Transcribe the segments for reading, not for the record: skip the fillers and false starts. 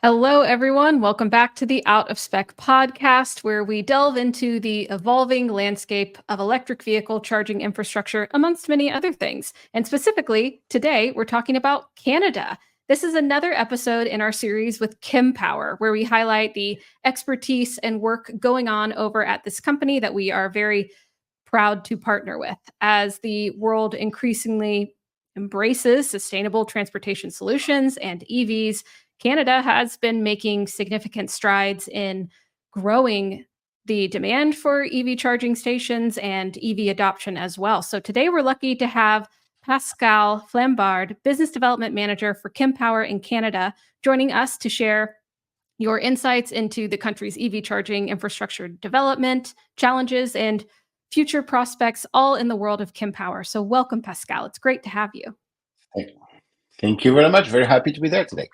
Hello, everyone. Welcome back to the Out of Spec podcast, where we delve into the evolving landscape of electric vehicle charging infrastructure, amongst many other things. And specifically, today, we're talking about Canada. This is another episode in our series with Kempower, where we highlight the expertise and work going on over at this company that we are very proud to partner with. As the world increasingly embraces sustainable transportation solutions and EVs, Canada has been making significant strides in growing the demand for EV charging stations and EV adoption as well. So today we're lucky to have Pascal Flambard, Business Development Manager for Kempower in Canada, joining us to share your insights into the country's EV charging infrastructure development, challenges, and future prospects, all in the world of Kempower. So welcome, Pascal. It's great to have you. Thank you very much. Very happy to be there today.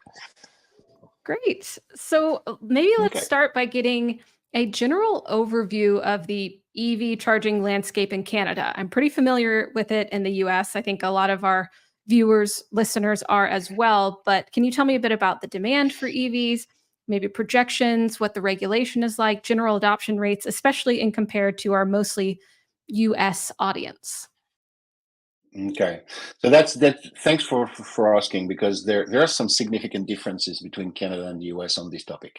Great. So maybe let's Okay. start by getting a general overview of the EV charging landscape in Canada. I'm pretty familiar with it in the US. I think a lot of our viewers, listeners are as well. But can you tell me a bit about the demand for EVs, maybe projections, what the regulation is like, general adoption rates, especially in compared to our mostly US audience? Okay. So that's that. Thanks for asking, because there are some significant differences between Canada and the US on this topic.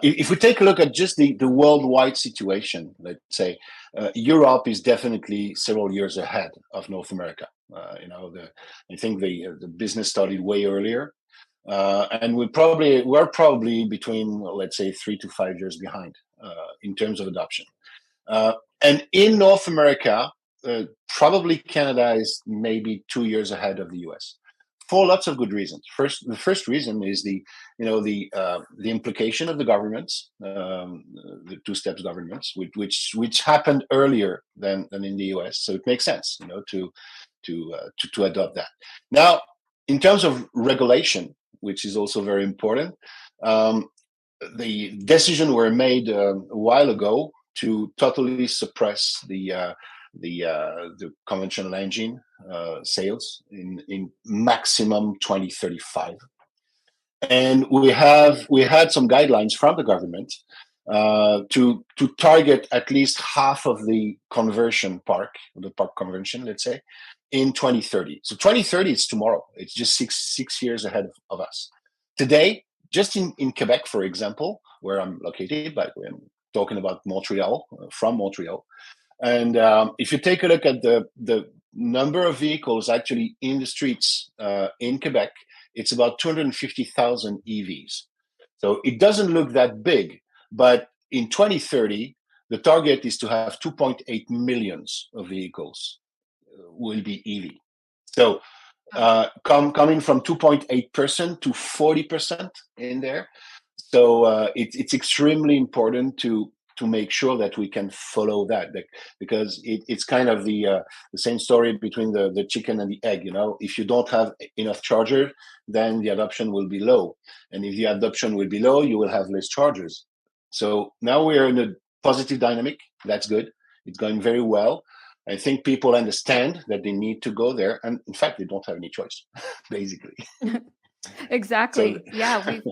If we take a look at just the worldwide situation, let's say Europe is definitely several years ahead of North America. I think the business started way earlier, and we're probably between, let's say, 3 to 5 years behind in terms of adoption. And in North America, probably Canada is maybe 2 years ahead of the US for lots of good reasons. The first reason is the implication of the governments, the two steps governments, which happened earlier than in the US. So it makes sense, to adopt that. Now, in terms of regulation, which is also very important, the decision were made a while ago to totally suppress the conventional engine sales in maximum 2035, and we had some guidelines from the government to target at least half of the park conversion, let's say, in 2030. So 2030 is tomorrow. It's just six years ahead of us. Today, just in Quebec, for example, where I'm located, but I'm talking about Montreal, from Montreal. And if you take a look at the number of vehicles actually in the streets in Quebec, it's about 250,000 EVs. So it doesn't look that big, but in 2030, the target is to have 2.8 millions of vehicles will be EV. So coming from 2.8% to 40% in there. So it's extremely important to make sure that we can follow that, because it's kind of the same story between the chicken and the egg. If you don't have enough chargers, then the adoption will be low, and if the adoption will be low, you will have less chargers. So now we are in a positive dynamic. That's good. It's going very well. I think people understand that they need to go there, and in fact, they don't have any choice, basically. Exactly. So, Yeah, we've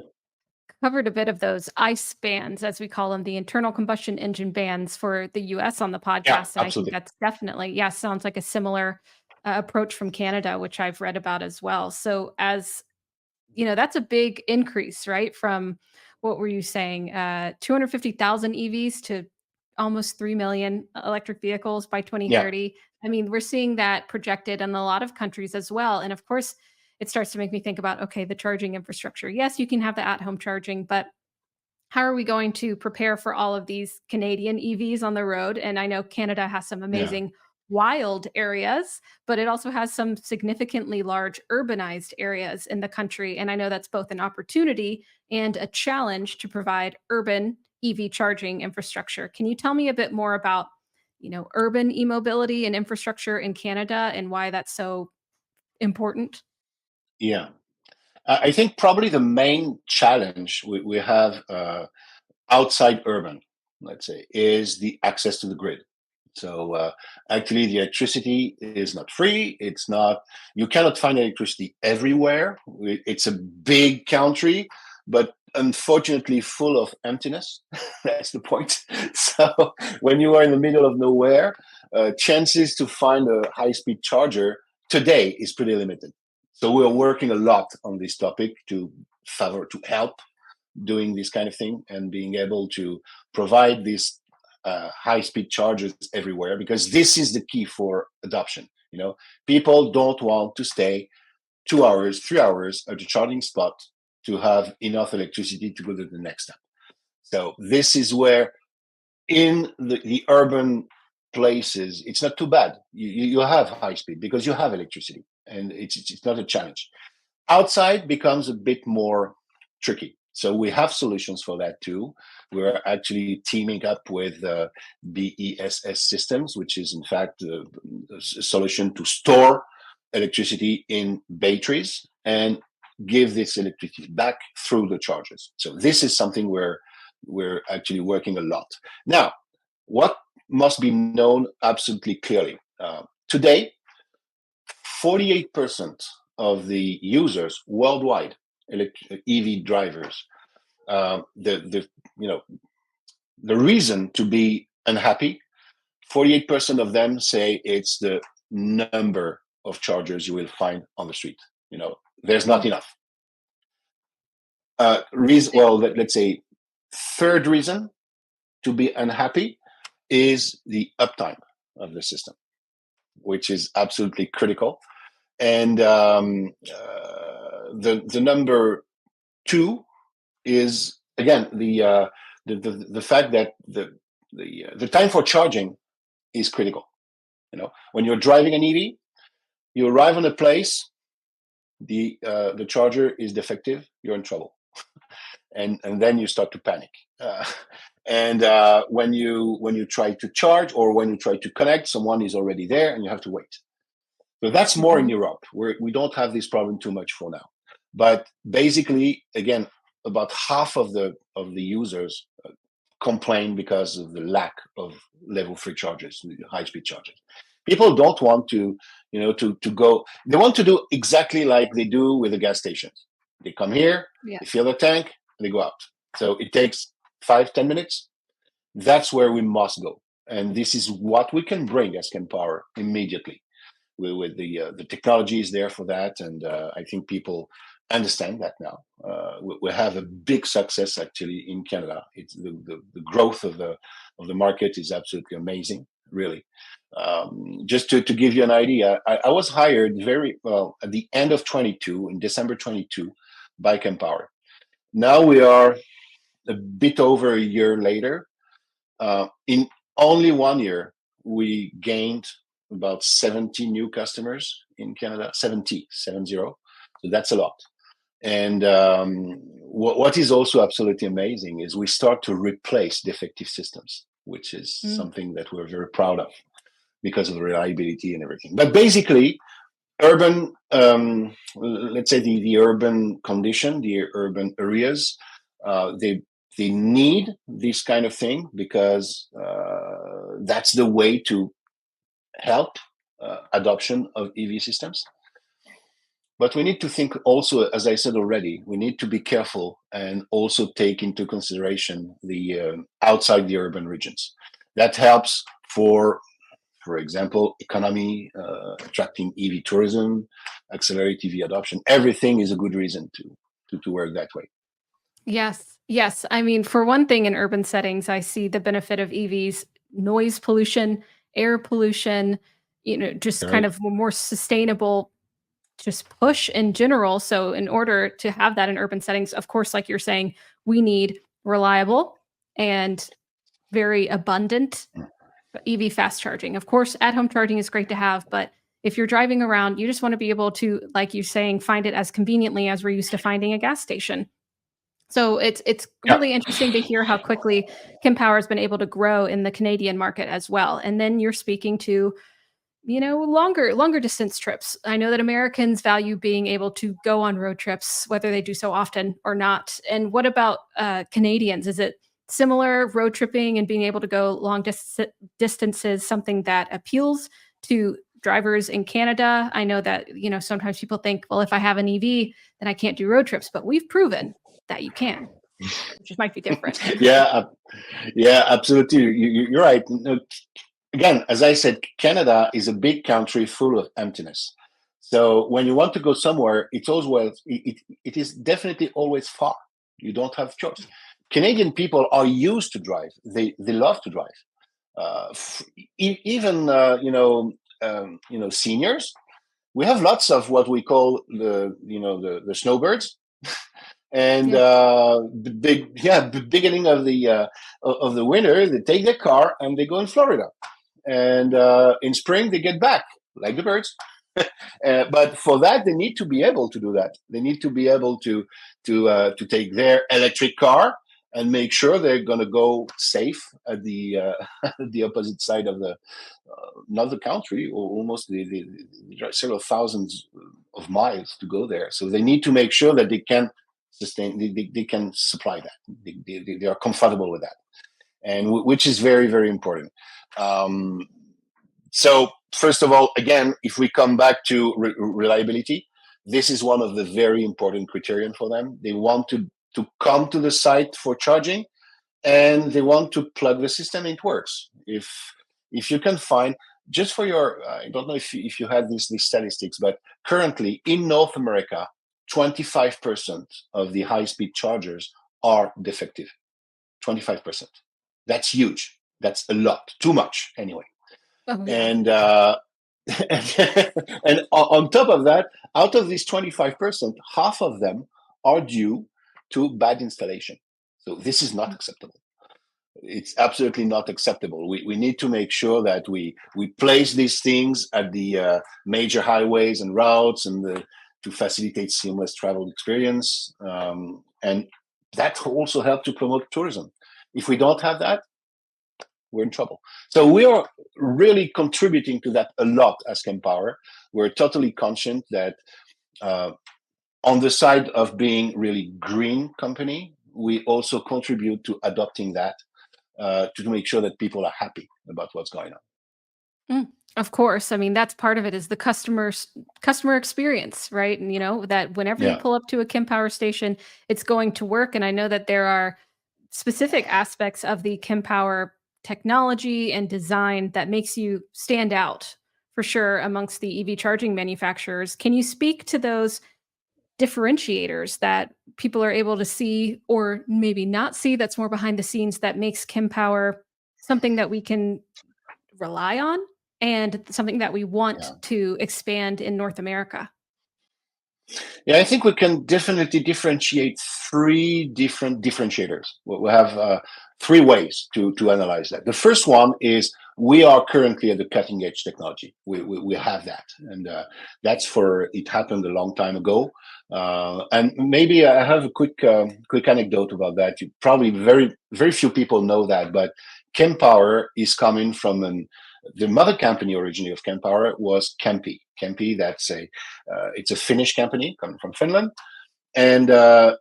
covered a bit of those ICE bans, as we call them, the internal combustion engine bans for the US on the yeah, podcast. And I think absolutely. that's definitely, yeah, sounds like a similar approach from Canada, which I've read about as well. So, as you know, that's a big increase, right? From what were you saying, 250,000 EVs to almost 3 million electric vehicles by Yeah. 2030. I mean, we're seeing that projected in a lot of countries as well. And of course, it starts to make me think about, okay, the charging infrastructure. Yes, you can have the at home charging, but how are we going to prepare for all of these Canadian EVs on the road? And I know Canada has some Yeah. amazing wild areas, but it also has some significantly large urbanized areas in the country. And I know that's both an opportunity and a challenge to provide urban EV charging infrastructure. Can you tell me a bit more about, urban e-mobility and infrastructure in Canada and why that's so important? Yeah. I think probably the main challenge we have outside urban, let's say, is the access to the grid. So actually, the electricity is not free. It's not. You cannot find electricity everywhere. It's a big country. but unfortunately full of emptiness. That's the point. So when you are in the middle of nowhere, chances to find a high-speed charger today is pretty limited. So we're working a lot on this topic to help doing this kind of thing and being able to provide these high-speed chargers everywhere, because this is the key for adoption. People don't want to stay 2 hours, 3 hours at a charging spot to have enough electricity to go to the next step. So this is where in the urban places, it's not too bad. You have high speed because you have electricity and it's not a challenge. Outside becomes a bit more tricky. So we have solutions for that too. We're actually teaming up with BESS systems, which is in fact a solution to store electricity in batteries and give this electricity back through the chargers. So this is something we're actually working a lot. Now, what must be known absolutely clearly? Today, 48% of the users worldwide, EV drivers, the reason to be unhappy, 48% of them say it's the number of chargers you will find on the street. There's not enough. Let's say third reason to be unhappy is the uptime of the system, which is absolutely critical. And the number two is again the fact that the time for charging is critical. When you're driving an EV, you arrive on a place, the charger is defective, you're in trouble, and then you start to panic. When you try to charge or when you try to connect, someone is already there and you have to wait. So that's more in Europe, where we don't have this problem too much for now. But basically, again, about half of the users complain because of the lack of level 3 chargers, high-speed chargers. People don't want to go. They want to do exactly like they do with the gas stations. They come here, They fill the tank, and they go out. So it takes 5-10 minutes. That's where we must go, and this is what we can bring as Kempower immediately. With the technology is there for that, and I think people understand that now. We have a big success actually in Canada. It's the growth of the market is absolutely amazing, really. Just to give you an idea, I was hired very well at the end of 22, in December 22, by Kempower. Now we are a bit over a year later. In only 1 year, we gained about 70 new customers in Canada, 70. So that's a lot. And what is also absolutely amazing is we start to replace defective systems, which is something that we're very proud of because of the reliability and everything. But basically, urban, let's say the urban condition, the urban areas, they need this kind of thing because that's the way to help adoption of EV systems. But we need to think also, as I said already, we need to be careful and also take into consideration the outside the urban regions. That helps for example, economy, attracting EV tourism, accelerate EV adoption. Everything is a good reason to work that way. Yes. I mean, for one thing, in urban settings, I see the benefit of EVs: noise pollution, air pollution, just kind of more sustainable, just push in general. So in order to have that in urban settings, of course, like you're saying, we need reliable and very abundant EV fast charging. Of course, at-home charging is great to have, but if you're driving around, you just want to be able to, like you're saying, find it as conveniently as we're used to finding a gas station. So it's really interesting to hear how quickly Kempower has been able to grow in the Canadian market as well. And then you're speaking to, longer distance trips. I know that Americans value being able to go on road trips, whether they do so often or not. And what about Canadians? Is it similar, road tripping and being able to go long distances, something that appeals to drivers in Canada? I know that, sometimes people think, well, if I have an EV, then I can't do road trips, but we've proven that you can, which might be different. Yeah, absolutely. You're right. Again, as I said, Canada is a big country full of emptiness. So when you want to go somewhere, it's always it is definitely always far. You don't have choice. Canadian people are used to drive. They love to drive. Even seniors. We have lots of what we call the snowbirds, and the beginning of the winter, they take their car and they go in Florida, and in spring they get back like the birds. But for that, they need to be able to do that. They need to be able to take their electric car and make sure they're going to go safe at the the opposite side of the not the country, or almost several thousands of miles to go there. So they need to make sure that they can sustain, they can supply that. They are comfortable with that, and which is very, very important. So first of all, again, if we come back to reliability, this is one of the very important criterion for them. They want to come to the site for charging, and they want to plug the system, it works. If you can find, just for your, I don't know if you had these statistics, but currently in North America, 25% of the high-speed chargers are defective. 25%. That's huge. That's a lot. Too much, anyway. Oh, yeah. And and on top of that, out of these 25%, half of them are due to bad installation. So this is not acceptable. It's absolutely not acceptable. We need to make sure that we place these things at the major highways and routes, and to facilitate seamless travel experience. And that also helps to promote tourism. If we don't have that, we're in trouble. So we are really contributing to that a lot as Kempower. We're totally conscious that on the side of being really green company, we also contribute to adopting that to make sure that people are happy about what's going on. Of course. I mean, that's part of it, is the customer experience, right? And that whenever you pull up to a Kempower station, it's going to work. And I know that there are specific aspects of the Kempower technology and design that makes you stand out for sure amongst the EV charging manufacturers. Can you speak to those differentiators that people are able to see or maybe not see, that's more behind the scenes, that makes Kempower something that we can rely on and something that we want to expand in North America? Yeah, I think we can definitely differentiate three different differentiators. We have three ways to analyze that. The first one is we are currently at the cutting edge technology. We have that, and it happened a long time ago. And maybe I have a quick anecdote about that. You probably very few people know that, but Kempower is coming from the mother company originally of Kempower was Kempi. Kempi, it's a Finnish company coming from Finland, and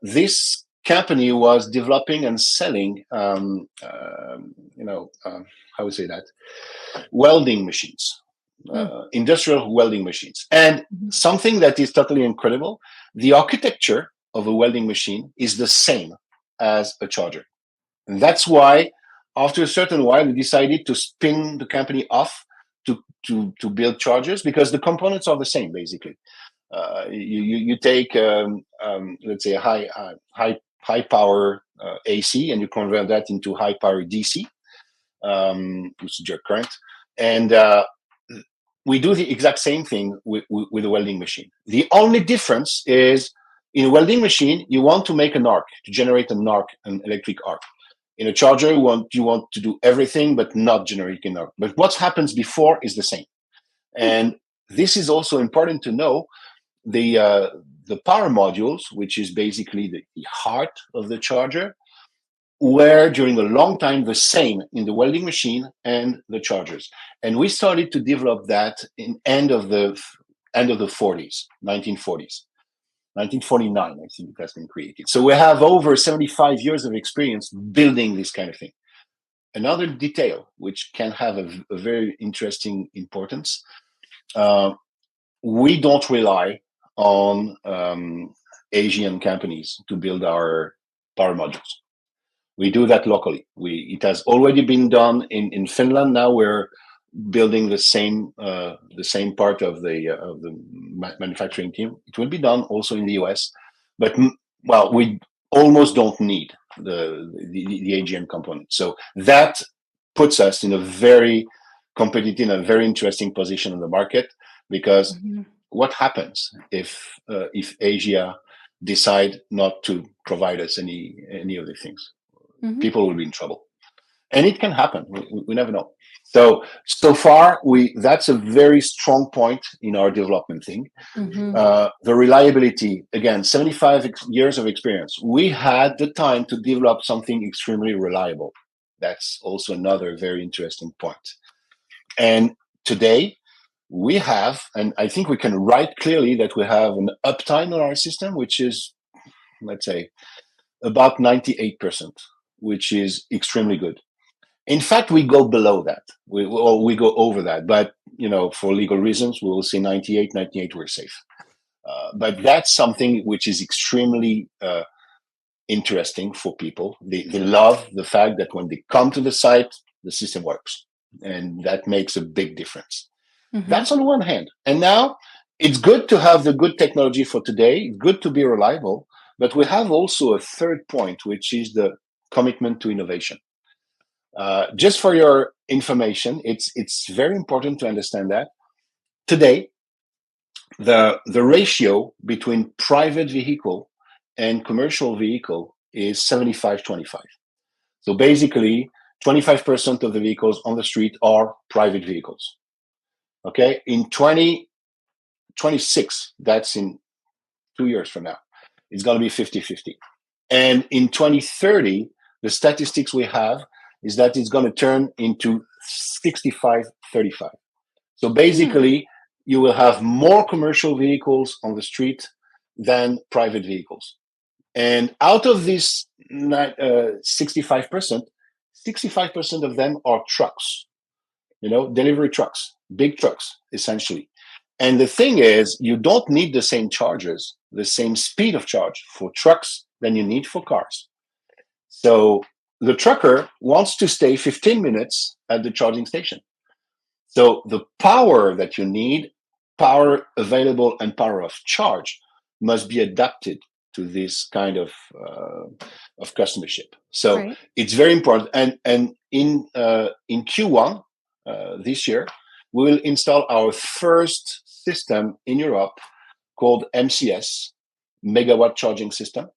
this company was developing and selling, how would say that, welding machines, industrial welding machines, and something that is totally incredible: the architecture of a welding machine is the same as a charger, and that's why, after a certain while, they decided to spin the company off to build chargers, because the components are the same, basically. You take let's say a high power AC, and you convert that into high power DC, which is direct current, and we do the exact same thing with a welding machine. The only difference is, in a welding machine, you want to make an arc, to generate an electric arc. In a charger, you want to do everything but not generate an arc. But what happens before is the same. And this is also important to know. The power modules, which is basically the heart of the charger, were during a long time the same in the welding machine and the chargers. And we started to develop that in end of the 40s, 1940s. 1949, I think it has been created. So we have over 75 years of experience building this kind of thing. Another detail, which can have a very interesting importance, we don't rely on Asian companies to build our power modules. We do that locally. It has already been done in Finland. Now we're building the same part of the manufacturing team. It will be done also in the US, but we almost don't need the AGM component. So that puts us in a very competitive, a very interesting position in the market, because what happens if Asia decide not to provide us any of the things? People will be in trouble, and it can happen. We never know. So far, that's a very strong point in our development thing. The reliability, again, 75 years of experience. We had the time to develop something extremely reliable. That's also another very interesting point. And today we have, and I think we can write clearly that we have an uptime on our system, which is, let's say, about 98%, which is extremely good. In fact, we go below that. We go over that, but for legal reasons, we will say 98. We're safe. But that's something which is extremely interesting for people. They love the fact that when they come to the site, the system works, and that makes a big difference. That's on one hand. And now it's good to have the good technology for today, good to be reliable, but we have also a third point, which is the commitment to innovation. Just for your information, it's very important to understand that today the ratio between private vehicle and commercial vehicle is 75-25. So basically, 25% of the vehicles on the street are private vehicles. Okay, in 2026, that's in 2 years from now, it's going to be 50-50. And in 2030, the statistics we have is that it's going to turn into 65-35. So basically, you will have more commercial vehicles on the street than private vehicles. And out of this 65%, 65% of them are trucks, delivery trucks, big trucks, essentially. And the thing is, you don't need the same chargers, the same speed of charge for trucks than you need for cars. So the trucker wants to stay 15 minutes at the charging station. So the power that you need, power available and power of charge, must be adapted to this kind of customership. So it's very important. And in Q1 this year, we will install our first system in Europe called MCS, Megawatt Charging System.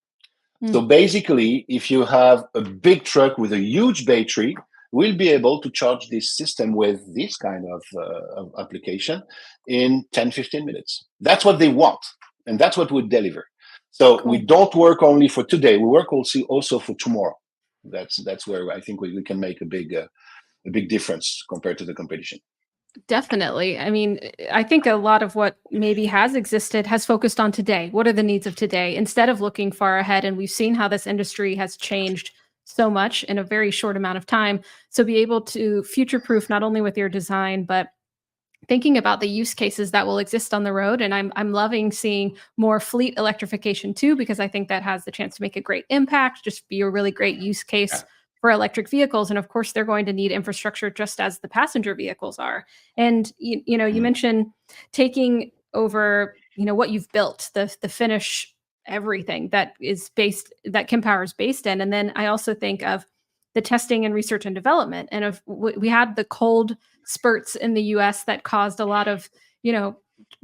So basically, if you have a big truck with a huge battery, we'll be able to charge this system with this kind of application in 10-15 minutes. That's what they want, and that's what we deliver. So we don't work only for today, we work also for tomorrow. That's where I think we can make a big difference compared to the competition. Definitely. I mean, I think a lot of what maybe has existed has focused on today. What are the needs of today instead of looking far ahead? And we've seen how this industry has changed so much in a very short amount of time. So be able to future-proof not only with your design, but thinking about the use cases that will exist on the road. And I'm loving seeing more fleet electrification too, because I think that has the chance to make a great impact, just be a really great use case for electric vehicles. And of course, they're going to need infrastructure just as the passenger vehicles are. And, you mentioned taking over, what you've built, the finish, everything that Kempower is based in. And then I also think of the testing and research and development. And we had the cold spurts in the US that caused a lot of,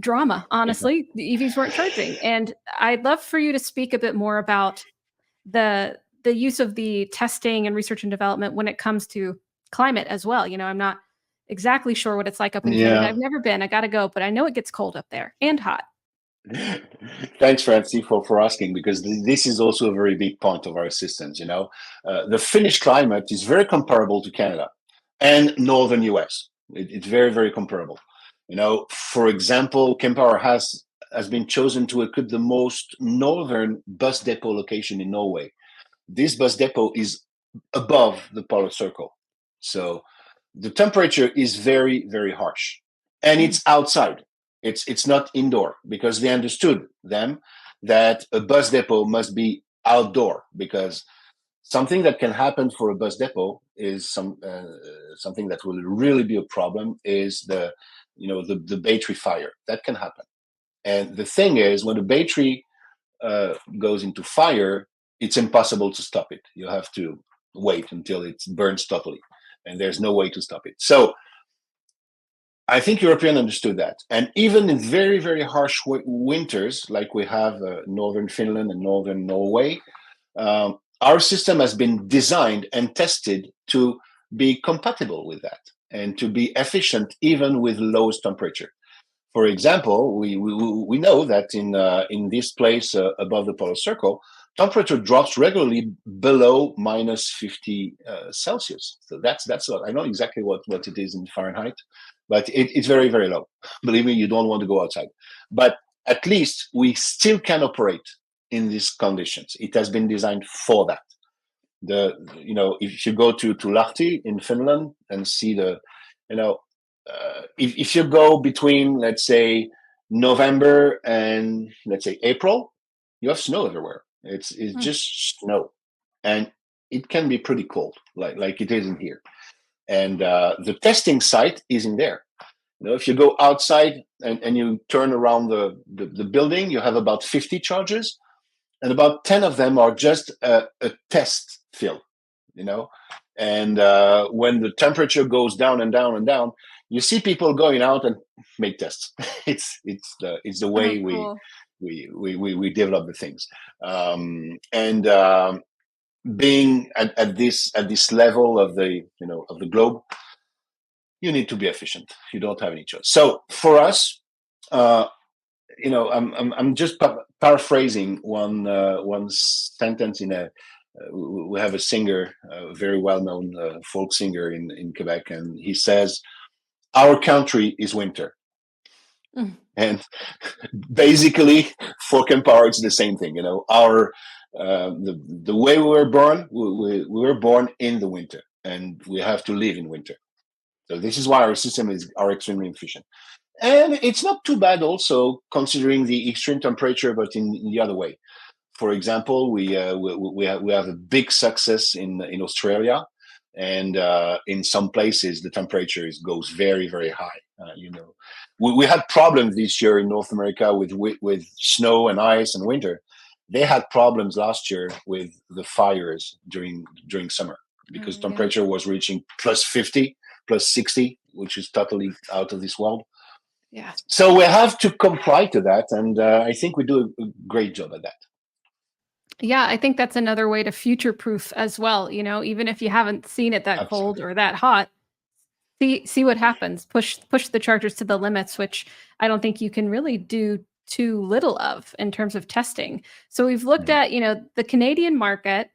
drama. Honestly, the EVs weren't charging. And I'd love for you to speak a bit more about the use of the testing and research and development when it comes to climate as well. I'm not exactly sure what it's like up in Canada. I've never been. I got to go, but I know it gets cold up there and hot. Thanks, Francie, for asking, because this is also a very big point of our systems. The Finnish climate is very comparable to Canada and northern US. It's very, very comparable. For example, Kempower has been chosen to equip the most northern bus depot location in Norway. This bus depot is above the polar circle. So the temperature is very, very harsh. And it's outside. It's not indoor, because they understood them that a bus depot must be outdoor, because something that can happen for a bus depot is something that will really be a problem is the battery fire that can happen. And the thing is, when the battery goes into fire, it's impossible to stop it. You have to wait until it burns totally, and there's no way to stop it. So I think Europeans understood that. And even in very, very harsh winters, like we have northern Finland and northern Norway, our system has been designed and tested to be compatible with that and to be efficient even with lowest temperature. For example, we know that in this place above the polar circle, temperature drops regularly below minus 50 Celsius. So that's a lot. I know exactly what it is in Fahrenheit, but it's very, very low. Believe me, you don't want to go outside. But at least we still can operate in these conditions. It has been designed for that. If you go to Lahti in Finland and see if you go between, let's say, November and, let's say, April, you have snow everywhere. It's just snow, and it can be pretty cold, like it is in here. And the testing site is in there. If you go outside and you turn around the building, you have about 50 chargers, and about 10 of them are just a test field. And when the temperature goes down and down and down, you see people going out and make tests. It's the way we develop the things, and being at this level of the globe, you need to be efficient. You don't have any choice. So for us, I'm just paraphrasing one sentence in a. We have a singer, a very well-known folk singer in Quebec, and he says, "Our country is winter." And basically, for Kempower, it's the same thing. Our the way we were born, we were born in the winter, and we have to live in winter. So this is why our system are extremely efficient. And it's not too bad also, considering the extreme temperature, but in the other way. For example, we have a big success in Australia, and in some places the temperature goes very, very high. We had problems this year in North America with snow and ice and winter. They had problems last year with the fires during summer, because temperature was reaching plus 50, plus 60, which is totally out of this world. Yeah. So we have to comply to that, and I think we do a great job at that. Yeah, I think that's another way to future-proof as well. Even if you haven't seen it that Absolutely. cold or that hot, see what happens. Push the chargers to the limits, which I don't think you can really do too little of in terms of testing. So we've looked at the Canadian market,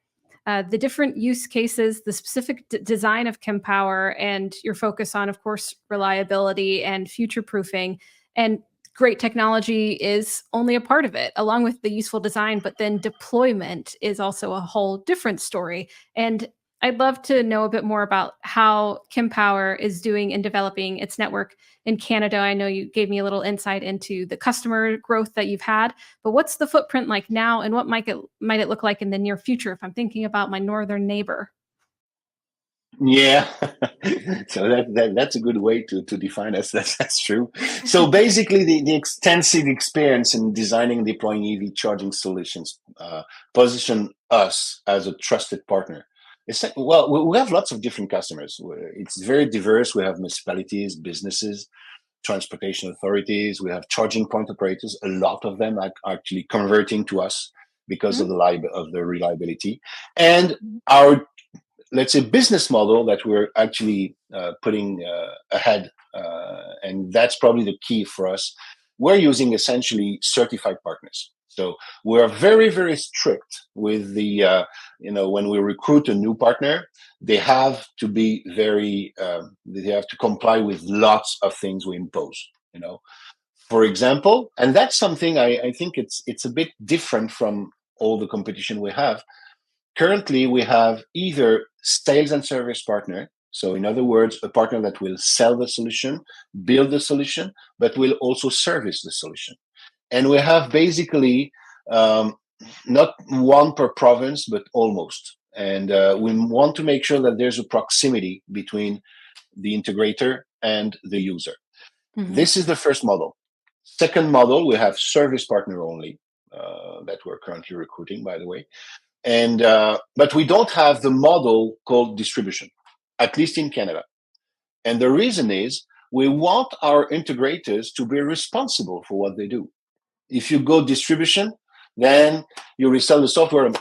the different use cases, the specific design of Kempower, and your focus on, of course, reliability and future proofing. And great technology is only a part of it, along with the useful design, but then deployment is also a whole different story. And I'd love to know a bit more about how Kempower is doing in developing its network in Canada. I know you gave me a little insight into the customer growth that you've had, but what's the footprint like now, and what might it look like in the near future if I'm thinking about my northern neighbor? Yeah, so that's a good way to define us. That's true. So basically, the extensive experience in designing and deploying EV charging solutions position us as a trusted partner. Well, we have lots of different customers. It's very diverse. We have municipalities, businesses, transportation authorities. We have charging point operators. A lot of them are actually converting to us because of the reliability, and our, let's say, business model that we're actually putting ahead, and that's probably the key for us. We're using essentially certified partners. So we're very, very strict with when we recruit a new partner, they have to be they have to comply with lots of things we impose. For example, and that's something I think it's a bit different from all the competition we have. Currently, we have either sales and service partner. So in other words, a partner that will sell the solution, build the solution, but will also service the solution. And we have basically not one per province, but almost. And we want to make sure that there's a proximity between the integrator and the user. This is the first model. Second model, we have service partner only that we're currently recruiting, by the way. And but we don't have the model called distribution, at least in Canada. And the reason is we want our integrators to be responsible for what they do. If you go distribution, then you resell the software.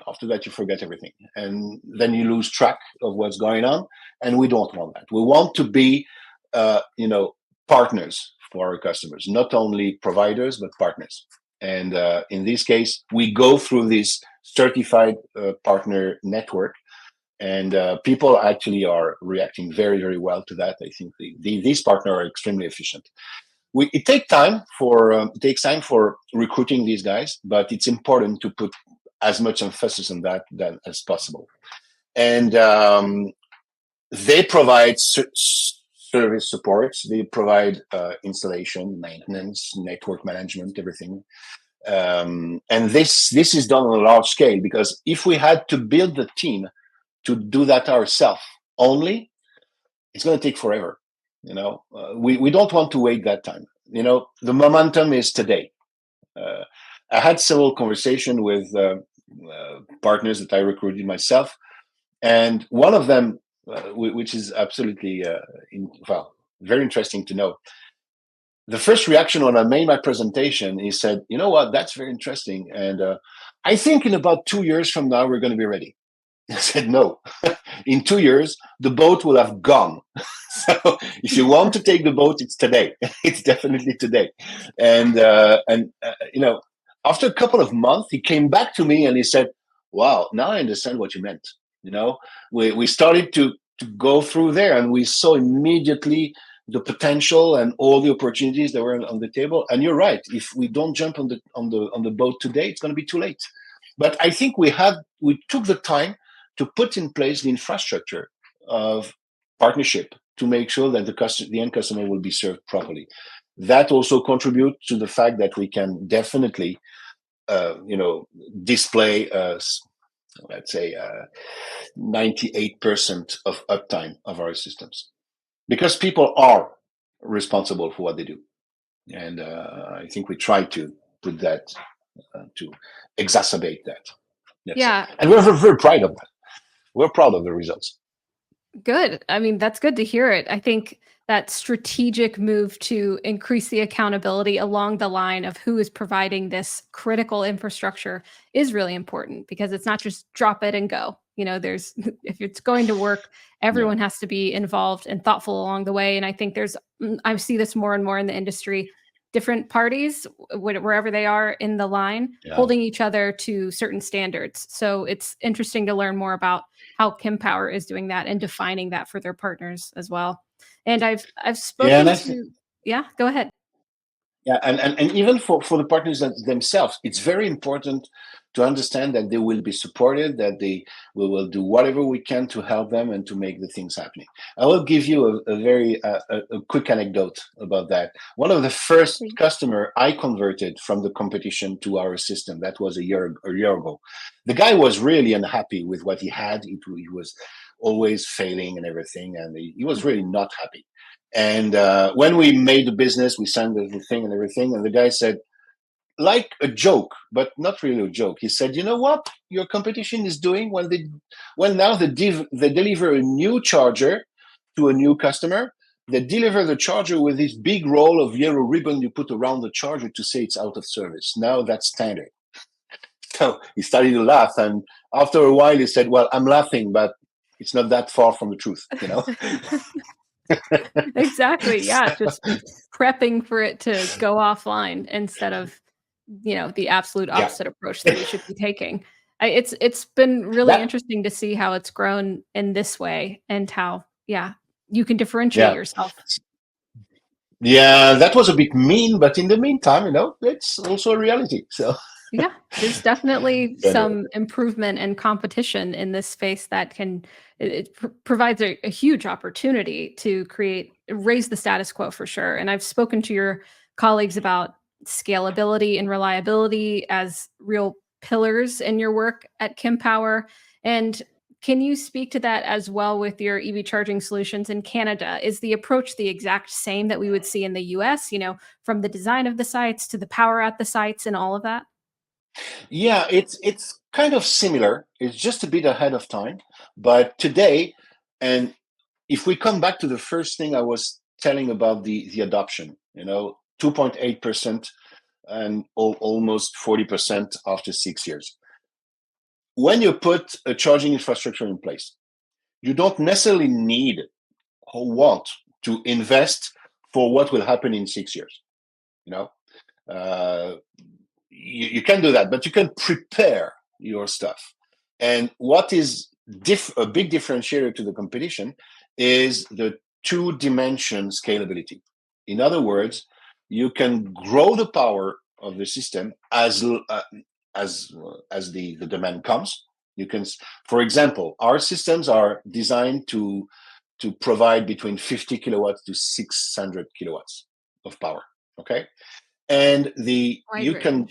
After that, you forget everything. And then you lose track of what's going on. And we don't want that. We want to be, partners for our customers, not only providers, but partners. And in this case, we go through this certified partner network. And people actually are reacting very, very well to that. I think these partners are extremely efficient. It takes time for recruiting these guys, but it's important to put as much emphasis on that as possible. And they provide service support. They provide installation, maintenance, network management, everything. And this is done on a large scale, because if we had to build the team to do that ourselves only, it's going to take forever. We don't want to wait that time. The momentum is today. I had several conversations with partners that I recruited myself, and one of them, which is absolutely very interesting to know. The first reaction when I made my presentation, he said, "You know what? That's very interesting, and I think in about 2 years from now we're going to be ready." I said, "No, in 2 years the boat will have gone. So if you want to take the boat, it's today. It's definitely today." And after a couple of months, he came back to me and he said, "Wow, now I understand what you meant." We started to go through there, and we saw immediately the potential and all the opportunities that were on the table. And you're right. If we don't jump on the boat today, it's going to be too late. But I think we took the time to put in place the infrastructure of partnership to make sure that the end customer will be served properly. That also contributes to the fact that we can definitely, display, let's say, 98% of uptime of our systems, because people are responsible for what they do. And I think we try to put that, to exacerbate that. Yeah. And we're very proud of that. We're proud of the results. Good. I mean, that's good to hear it. I think that strategic move to increase the accountability along the line of who is providing this critical infrastructure is really important, because it's not just drop it and go. If it's going to work, everyone has to be involved and thoughtful along the way. And I think I see this more and more in the industry. Different parties, wherever they are in the line, holding each other to certain standards. So it's interesting to learn more about how Kempower is doing that and defining that for their partners as well. And I've spoken to. Yeah, go ahead. Yeah, and even for the partners themselves, it's very important to understand that they will be supported, that we will do whatever we can to help them and to make the things happening. I will give you a very quick anecdote about that. One of the first customer I converted from the competition to our system, that was a year ago. The guy was really unhappy with what he had. He was always failing and everything, and he was really not happy. And when we made the business, we signed the thing and everything, and the guy said, like a joke, but not really a joke. He said, "You know what your competition is doing when now they deliver a new charger to a new customer. They deliver the charger with this big roll of yellow ribbon you put around the charger to say it's out of service. Now that's standard." So he started to laugh, and after a while he said, "Well, I'm laughing, but it's not that far from the truth, Exactly. Yeah. Just prepping for it to go offline instead of, the absolute opposite approach that we should be taking. It's been really interesting to see how it's grown in this way, and how, you can differentiate yourself. Yeah, that was a bit mean, but in the meantime, it's also a reality. So yeah, there's definitely some improvement and competition in this space that provides a huge opportunity to raise the status quo for sure. And I've spoken to your colleagues about scalability and reliability as real pillars in your work at Kempower. And can you speak to that as well with your EV charging solutions in Canada? Is the approach the exact same that we would see in the US, from the design of the sites to the power at the sites and all of that? Yeah, it's kind of similar. It's just a bit ahead of time. But today, and if we come back to the first thing I was telling about the adoption, 2.8% and almost 40% after 6 years. When you put a charging infrastructure in place, you don't necessarily need or want to invest for what will happen in 6 years. Uh, you can do that, but you can prepare your stuff. And what is a big differentiator to the competition is the two-dimension scalability. In other words, you can grow the power of the system as the demand comes. You can, for example, our systems are designed to provide between 50 kilowatts to 600 kilowatts of power. Okay, and you can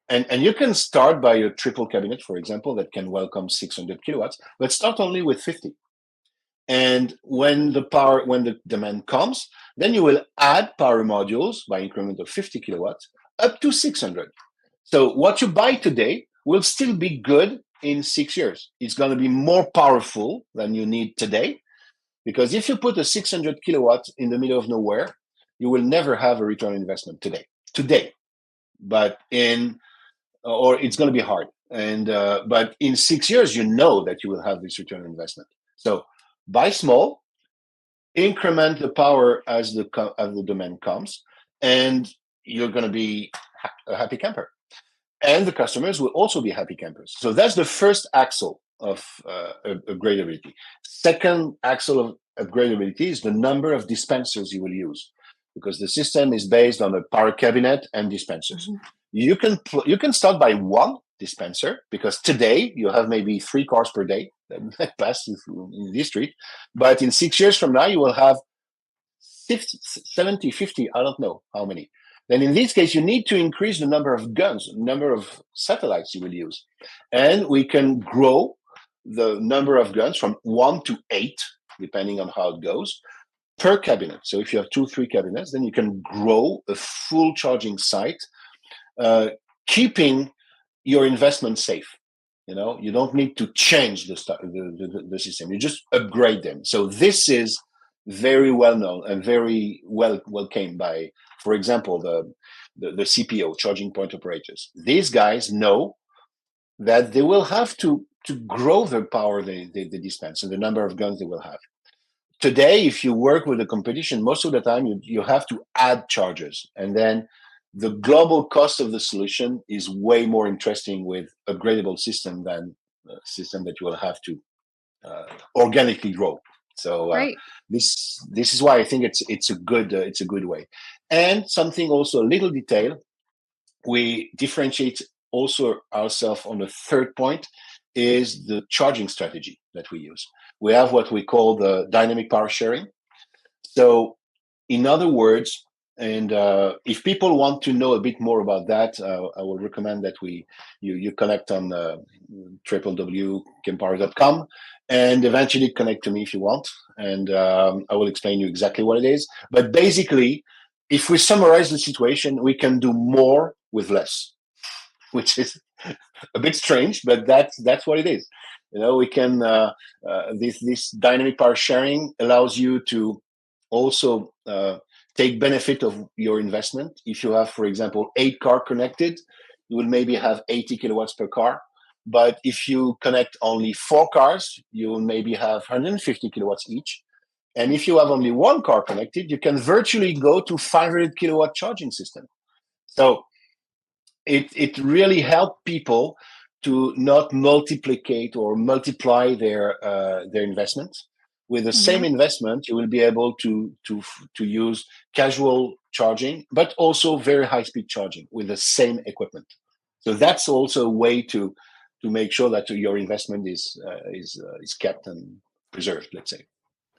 and you can start by a triple cabinet, for example, that can welcome 600 kilowatts, but start only with 50. And when the demand comes, then you will add power modules by increment of 50 kilowatts up to 600. So what you buy today will still be good in 6 years. It's going to be more powerful than you need today, because if you put a 600 kilowatts in the middle of nowhere, you will never have a return on investment today. But or it's going to be hard. And but in 6 years, you know that you will have this return on investment. So buy small, increment the power as the demand comes, and you're going to be a happy camper. And the customers will also be happy campers. So that's the first axle of upgradability. Second axle of upgradability is the number of dispensers you will use, because the system is based on a power cabinet and dispensers. Mm-hmm. You can start by one dispenser, because today you have maybe 3 cars per day that pass in this street, but in 6 years from now you will have 50, 70, 50, I don't know how many. Then in this case, you need to increase the number of guns, number of satellites you will use. And we can grow the number of guns from 1 to 8, depending on how it goes, per cabinet. So if you have 2, 3 cabinets, then you can grow a full charging site, keeping your investment safe. You don't need to change the system. You just upgrade them. So this is very well known and very well came by, for example, the CPO, charging point operators. These guys know that they will have to grow the power they dispense and the number of guns they will have. Today, if you work with the competition, most of the time you have to add chargers, and then the global cost of the solution is way more interesting with upgradable system than a system that you will have to organically grow. So this is why I think it's a good way. And something also a little detail, we differentiate also ourselves on the third point is the charging strategy that we use. We have what we call the dynamic power sharing. So in other words, and if people want to know a bit more about that, I will recommend that you connect on www.kempower.com and eventually connect to me if you want, and I will explain you exactly what it is. But basically, if we summarize the situation, we can do more with less, which is a bit strange, but that's what it is. We can this dynamic power sharing allows you to also take benefit of your investment. If you have, for example, 8 cars connected, you will maybe have 80 kilowatts per car. But if you connect only 4 cars, you will maybe have 150 kilowatts each. And if you have only 1 car connected, you can virtually go to 500 kilowatt charging system. So it really helped people to not multiplicate or multiply their investments. With the same investment, you will be able to use casual charging, but also very high speed charging with the same equipment. So that's also a way to make sure that your investment is kept and preserved, let's say.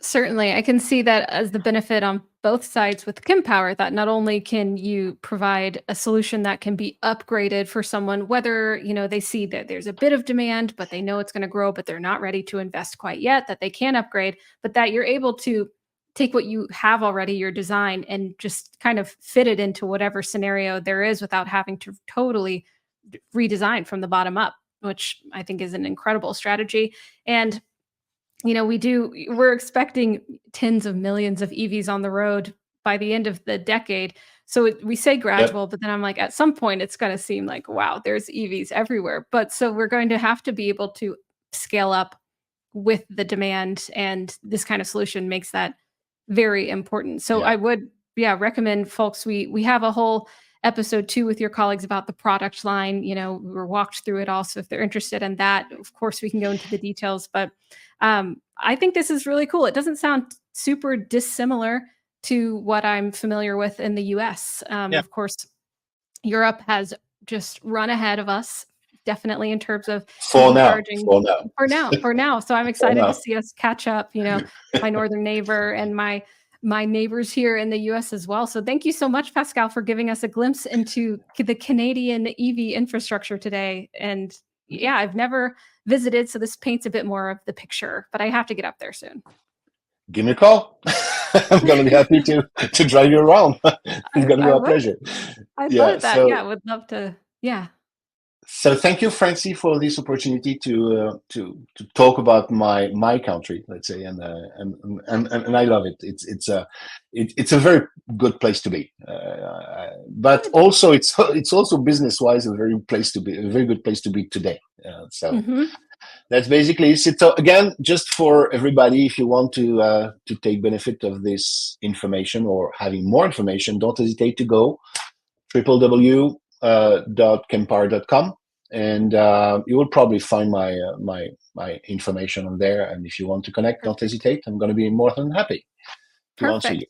Certainly, I can see that as the benefit on both sides with Kempower, that not only can you provide a solution that can be upgraded for someone, whether, they see that there's a bit of demand, but they know it's going to grow, but they're not ready to invest quite yet, that they can upgrade, but that you're able to take what you have already, your design, and just kind of fit it into whatever scenario there is without having to totally redesign from the bottom up, which I think is an incredible strategy. And we're expecting tens of millions of EVs on the road by the end of the decade. So we say Yep. gradual, but then I'm like, at some point, it's going to seem like, wow, there's EVs everywhere. But so we're going to have to be able to scale up with the demand, and this kind of solution makes that very important. So Yeah. I would, yeah, recommend folks. We have a whole episode 2 with your colleagues about the product line. We were walked through it all. So if they're interested in that, of course, we can go into the details. But I think this is really cool. It doesn't sound super dissimilar to what I'm familiar with in the US. Yeah. Of course, Europe has just run ahead of us, definitely in terms of For EV now. charging. For now. For now. So I'm For excited to now. see us catch up. My northern neighbor and my neighbors here in the US as well. So thank you so much, Pascal, for giving us a glimpse into the Canadian EV infrastructure today. And yeah, I've never visited, so this paints a bit more of the picture, but I have to get up there soon. Give me a call. I'm going to be happy to drive you around. It's going to be a pleasure. I'd Yeah. love that. Yeah, would love to. Yeah. So thank you, Francie, for this opportunity to talk about my country, let's say, and I love it. It's a very good place to be, but also it's also business wise a very good place to be today. So that's basically it. So again, just for everybody, if you want to take benefit of this information or having more information, don't hesitate to go www.kempower.com, and you will probably find my information on there. And if you want to connect, don't hesitate. I'm going to be more than happy to answer you.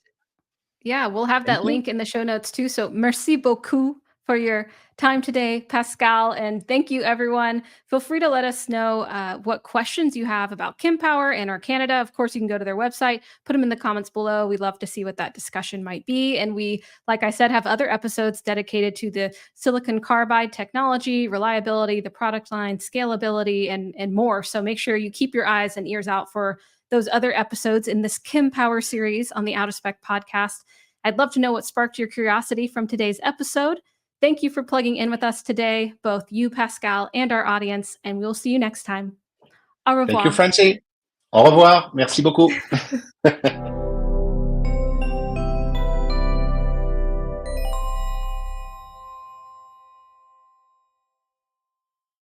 Yeah, we'll have that link in the show notes too. So merci beaucoup for your time today, Pascal. And thank you, everyone. Feel free to let us know what questions you have about Kempower and or Canada. Of course, you can go to their website, put them in the comments below. We'd love to see what that discussion might be. And we, like I said, have other episodes dedicated to the silicon carbide technology, reliability, the product line, scalability, and more. So make sure you keep your eyes and ears out for those other episodes in this Kempower series on the Out of Spec podcast. I'd love to know what sparked your curiosity from today's episode. Thank you for plugging in with us today, both you, Pascal, and our audience, and we'll see you next time. Au revoir. Thank you, Francie. Au revoir. Merci beaucoup.